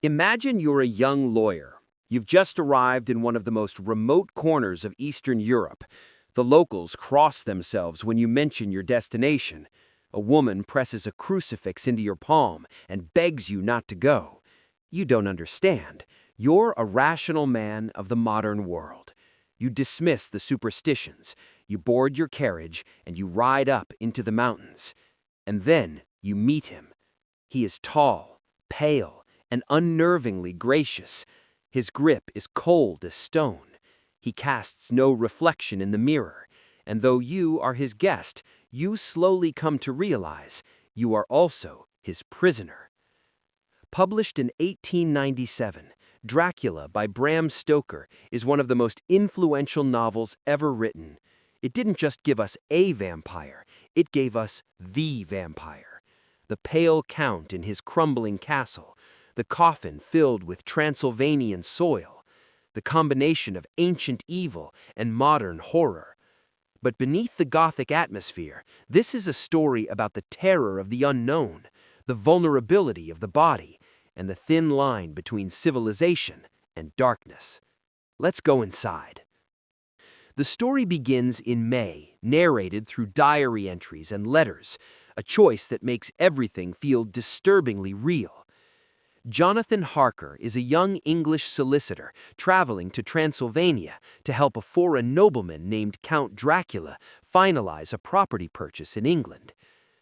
Imagine you're a young lawyer. You've just arrived in one of the most remote corners of Eastern Europe. The locals cross themselves when you mention your destination. A woman presses a crucifix into your palm and begs you not to go. You don't understand. You're a rational man of the modern world. You dismiss the superstitions. You board your carriage and you ride up into the mountains. And then you meet him. He is tall, pale, and unnervingly gracious. His grip is cold as stone. He casts no reflection in the mirror, and though you are his guest, you slowly come to realize you are also his prisoner. Published in 1897, Dracula by Bram Stoker is one of the most influential novels ever written. It didn't just give us a vampire, it gave us the vampire. The pale count in his crumbling castle, the coffin filled with Transylvanian soil, the combination of ancient evil and modern horror. But beneath the Gothic atmosphere, this is a story about the terror of the unknown, the vulnerability of the body, and the thin line between civilization and darkness. Let's go inside. The story begins in May, narrated through diary entries and letters, a choice that makes everything feel disturbingly real. Jonathan Harker is a young English solicitor traveling to Transylvania to help a foreign nobleman named Count Dracula finalize a property purchase in England.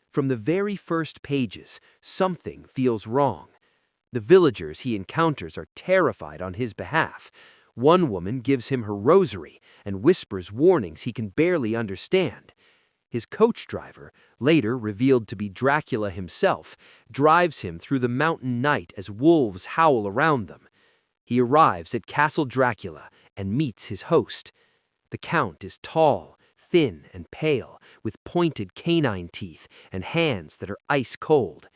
From the very first pages, something feels wrong. The villagers he encounters are terrified on his behalf. One woman gives him her rosary and whispers warnings he can barely understand. His coach driver, later revealed to be Dracula himself, drives him through the mountain night as wolves howl around them. He arrives at Castle Dracula and meets his host. The Count is tall, thin, and pale, with pointed canine teeth and hands that are ice cold.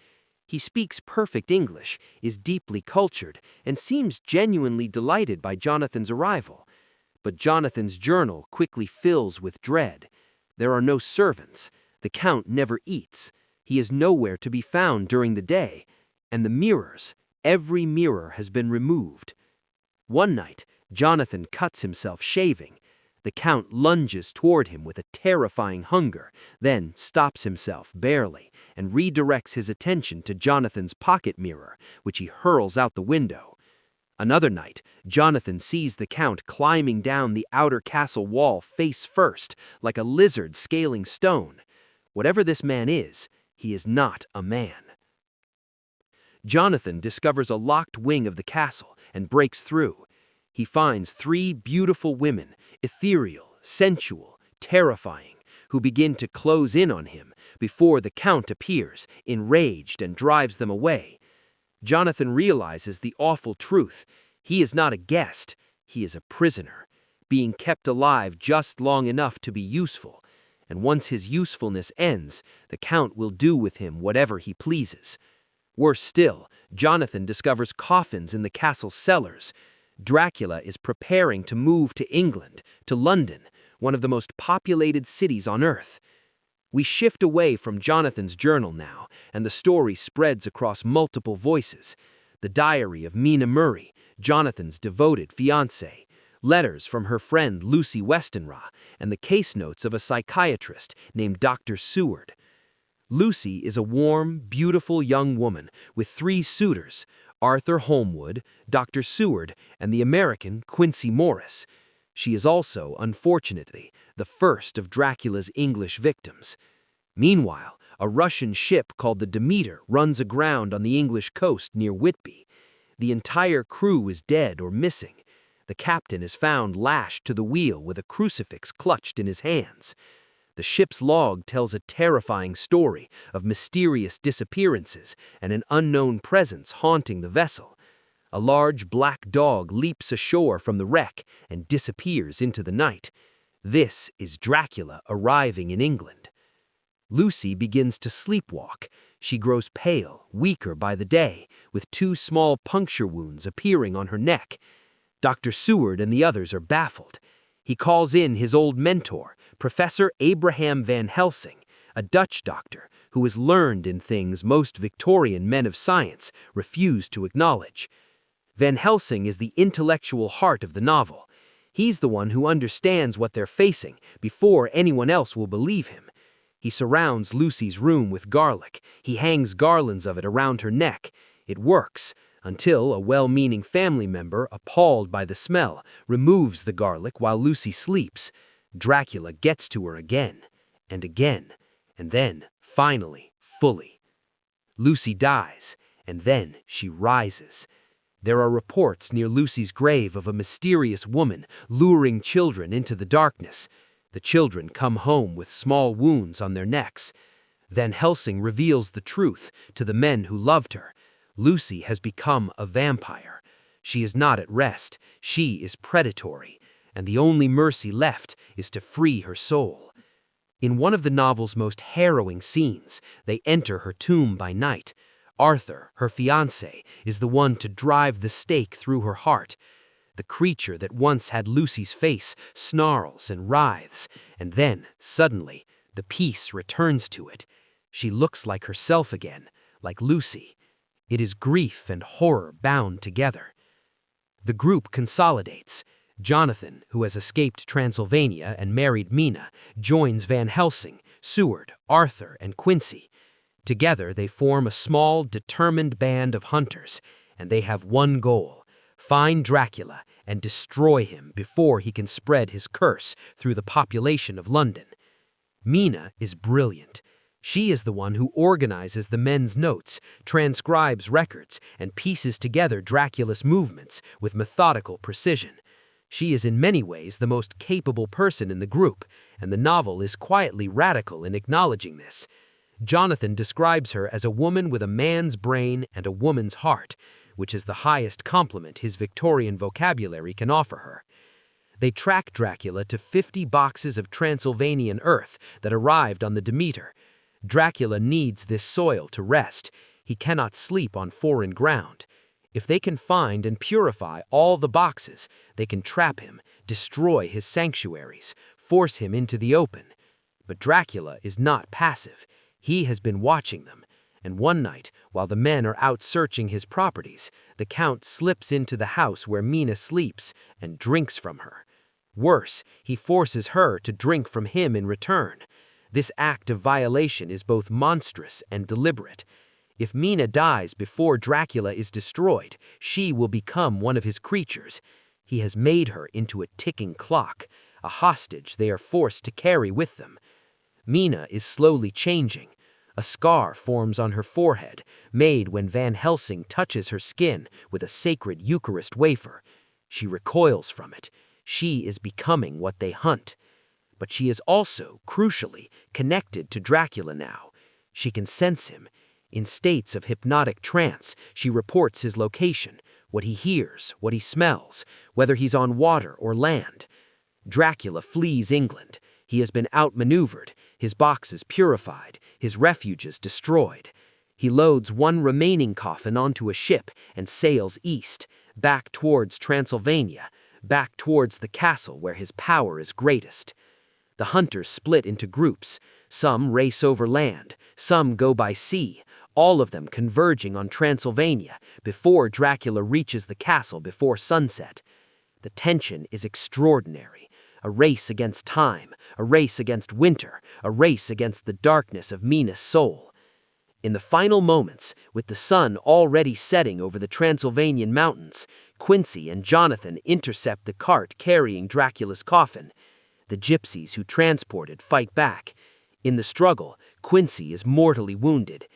He speaks perfect English, is deeply cultured, and seems genuinely delighted by Jonathan's arrival. But Jonathan's journal quickly fills with dread. There are no servants. The Count never eats. He is nowhere to be found during the day. And the mirrors, every mirror has been removed. One night, Jonathan cuts himself shaving. The Count lunges toward him with a terrifying hunger, then stops himself barely and redirects his attention to Jonathan's pocket mirror, which he hurls out the window. Another night, Jonathan sees the Count climbing down the outer castle wall face first, like a lizard scaling stone. Whatever this man is, he is not a man. Jonathan discovers a locked wing of the castle and breaks through. He finds three beautiful women, ethereal, sensual, terrifying, who begin to close in on him before the Count appears, enraged, and drives them away. Jonathan realizes the awful truth. He is not a guest, he is a prisoner, being kept alive just long enough to be useful. And once his usefulness ends, the Count will do with him whatever he pleases. Worse still, Jonathan discovers coffins in the castle's cellars. Dracula is preparing to move to England, to London, one of the most populated cities on Earth. We shift away from Jonathan's journal now, and the story spreads across multiple voices. The diary of Mina Murray, Jonathan's devoted fiancée, letters from her friend Lucy Westenra, and the case notes of a psychiatrist named Dr. Seward. Lucy is a warm, beautiful young woman with three suitors, Arthur Holmwood, Dr. Seward, and the American Quincy Morris. She is also, unfortunately, the first of Dracula's English victims. Meanwhile, a Russian ship called the Demeter runs aground on the English coast near Whitby. The entire crew is dead or missing. The captain is found lashed to the wheel with a crucifix clutched in his hands. The ship's log tells a terrifying story of mysterious disappearances and an unknown presence haunting the vessel. A large black dog leaps ashore from the wreck and disappears into the night. This is Dracula arriving in England. Lucy begins to sleepwalk. She grows pale, weaker by the day, with two small puncture wounds appearing on her neck. Dr. Seward and the others are baffled. He calls in his old mentor, Professor Abraham Van Helsing, a Dutch doctor who is learned in things most Victorian men of science refuse to acknowledge. Van Helsing is the intellectual heart of the novel. He's the one who understands what they're facing before anyone else will believe him. He surrounds Lucy's room with garlic. He hangs garlands of it around her neck. It works, until a well-meaning family member, appalled by the smell, removes the garlic while Lucy sleeps. Dracula gets to her again, and again, and then, finally, fully. Lucy dies, and then she rises. There are reports near Lucy's grave of a mysterious woman luring children into the darkness. The children come home with small wounds on their necks. Van Helsing reveals the truth to the men who loved her. Lucy has become a vampire. She is not at rest. She is predatory, and the only mercy left is to free her soul. In one of the novel's most harrowing scenes, they enter her tomb by night. Arthur, her fiancé, is the one to drive the stake through her heart. The creature that once had Lucy's face snarls and writhes, and then, suddenly, the peace returns to it. She looks like herself again, like Lucy. It is grief and horror bound together. The group consolidates. Jonathan, who has escaped Transylvania and married Mina, joins Van Helsing, Seward, Arthur, and Quincy. Together they form a small, determined band of hunters, and they have one goal: find Dracula and destroy him before he can spread his curse through the population of London. Mina is brilliant. She is the one who organizes the men's notes, transcribes records, and pieces together Dracula's movements with methodical precision. She is in many ways the most capable person in the group, and the novel is quietly radical in acknowledging this. Jonathan describes her as a woman with a man's brain and a woman's heart, which is the highest compliment his Victorian vocabulary can offer her. They track Dracula to 50 boxes of Transylvanian earth that arrived on the Demeter. Dracula needs this soil to rest. He cannot sleep on foreign ground. If they can find and purify all the boxes, they can trap him, destroy his sanctuaries, force him into the open. But Dracula is not passive. He has been watching them, and one night, while the men are out searching his properties, the Count slips into the house where Mina sleeps and drinks from her. Worse, he forces her to drink from him in return. This act of violation is both monstrous and deliberate. If Mina dies before Dracula is destroyed, she will become one of his creatures. He has made her into a ticking clock, a hostage they are forced to carry with them. Mina is slowly changing. A scar forms on her forehead, made when Van Helsing touches her skin with a sacred Eucharist wafer. She recoils from it. She is becoming what they hunt. But she is also, crucially, connected to Dracula now. She can sense him. In states of hypnotic trance, she reports his location, what he hears, what he smells, whether he's on water or land. Dracula flees England. He has been outmaneuvered, his boxes purified, his refuges destroyed. He loads one remaining coffin onto a ship and sails east, back towards Transylvania, back towards the castle where his power is greatest. The hunters split into groups. Some race over land, some go by sea, all of them converging on Transylvania before Dracula reaches the castle before sunset. The tension is extraordinary. A race against time, a race against winter, a race against the darkness of Mina's soul. In the final moments, with the sun already setting over the Transylvanian mountains, Quincy and Jonathan intercept the cart carrying Dracula's coffin. The gypsies who transport it fight back. In the struggle, Quincy is mortally wounded.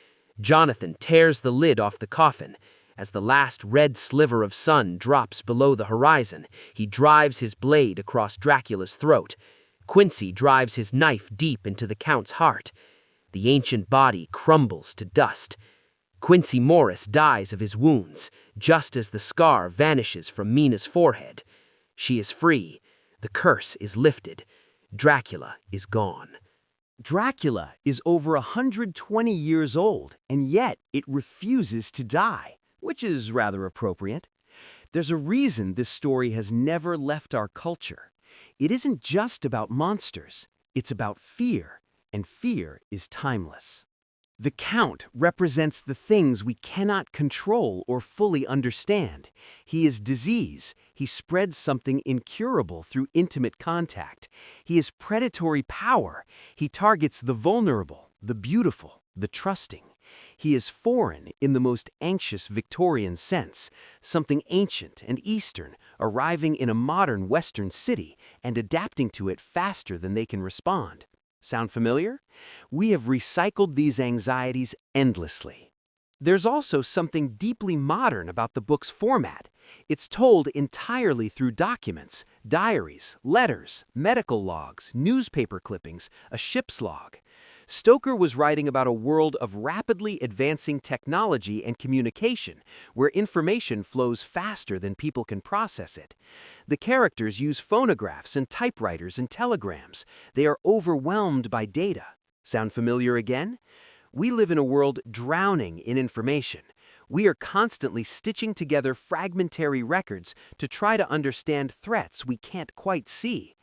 Jonathan tears the lid off the coffin. As the last red sliver of sun drops below the horizon, he drives his blade across Dracula's throat. Quincy drives his knife deep into the Count's heart. The ancient body crumbles to dust. Quincy Morris dies of his wounds, just as the scar vanishes from Mina's forehead. She is free. The curse is lifted. Dracula is gone. Dracula is over 120 years old, and yet it refuses to die, which is rather appropriate. There's a reason this story has never left our culture. It isn't just about monsters, it's about fear, and fear is timeless. The Count represents the things we cannot control or fully understand. He is disease. He spreads something incurable through intimate contact. He is predatory power. He targets the vulnerable, the beautiful, the trusting. He is foreign in the most anxious Victorian sense, something ancient and Eastern, arriving in a modern Western city and adapting to it faster than they can respond. Sound familiar? We have recycled these anxieties endlessly. There's also something deeply modern about the book's format. It's told entirely through documents, diaries, letters, medical logs, newspaper clippings, a ship's log. Stoker was writing about a world of rapidly advancing technology and communication, where information flows faster than people can process it. The characters use phonographs and typewriters and telegrams. They are overwhelmed by data. Sound familiar again? We live in a world drowning in information. We are constantly stitching together fragmentary records to try to understand threats we can't quite see.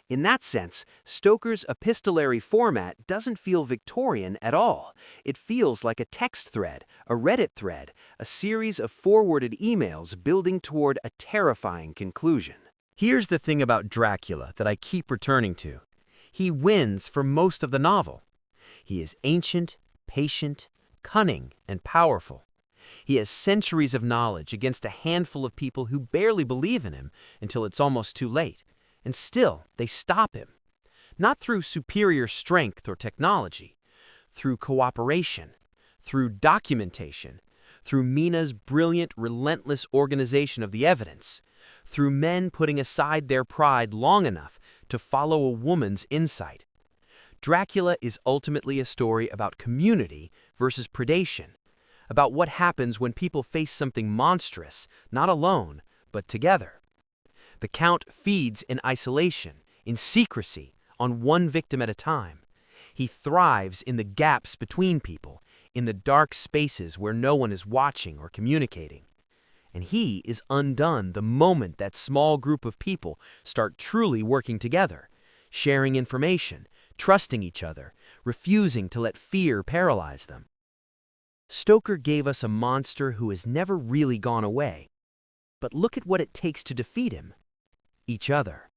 In that sense, Stoker's epistolary format doesn't feel Victorian at all. It feels like a text thread, a Reddit thread, a series of forwarded emails building toward a terrifying conclusion. Here's the thing about Dracula that I keep returning to. He wins for most of the novel. He is ancient, patient, cunning, and powerful. He has centuries of knowledge against a handful of people who barely believe in him until it's almost too late. And still, they stop him. Not through superior strength or technology, through cooperation, through documentation, through Mina's brilliant, relentless organization of the evidence, through men putting aside their pride long enough to follow a woman's insight. Dracula is ultimately a story about community versus predation, about what happens when people face something monstrous, not alone, but together. The Count feeds in isolation, in secrecy, on one victim at a time. He thrives in the gaps between people, in the dark spaces where no one is watching or communicating. And he is undone the moment that small group of people start truly working together, sharing information, trusting each other, refusing to let fear paralyze them. Stoker gave us a monster who has never really gone away. But look at what it takes to defeat him. Each other.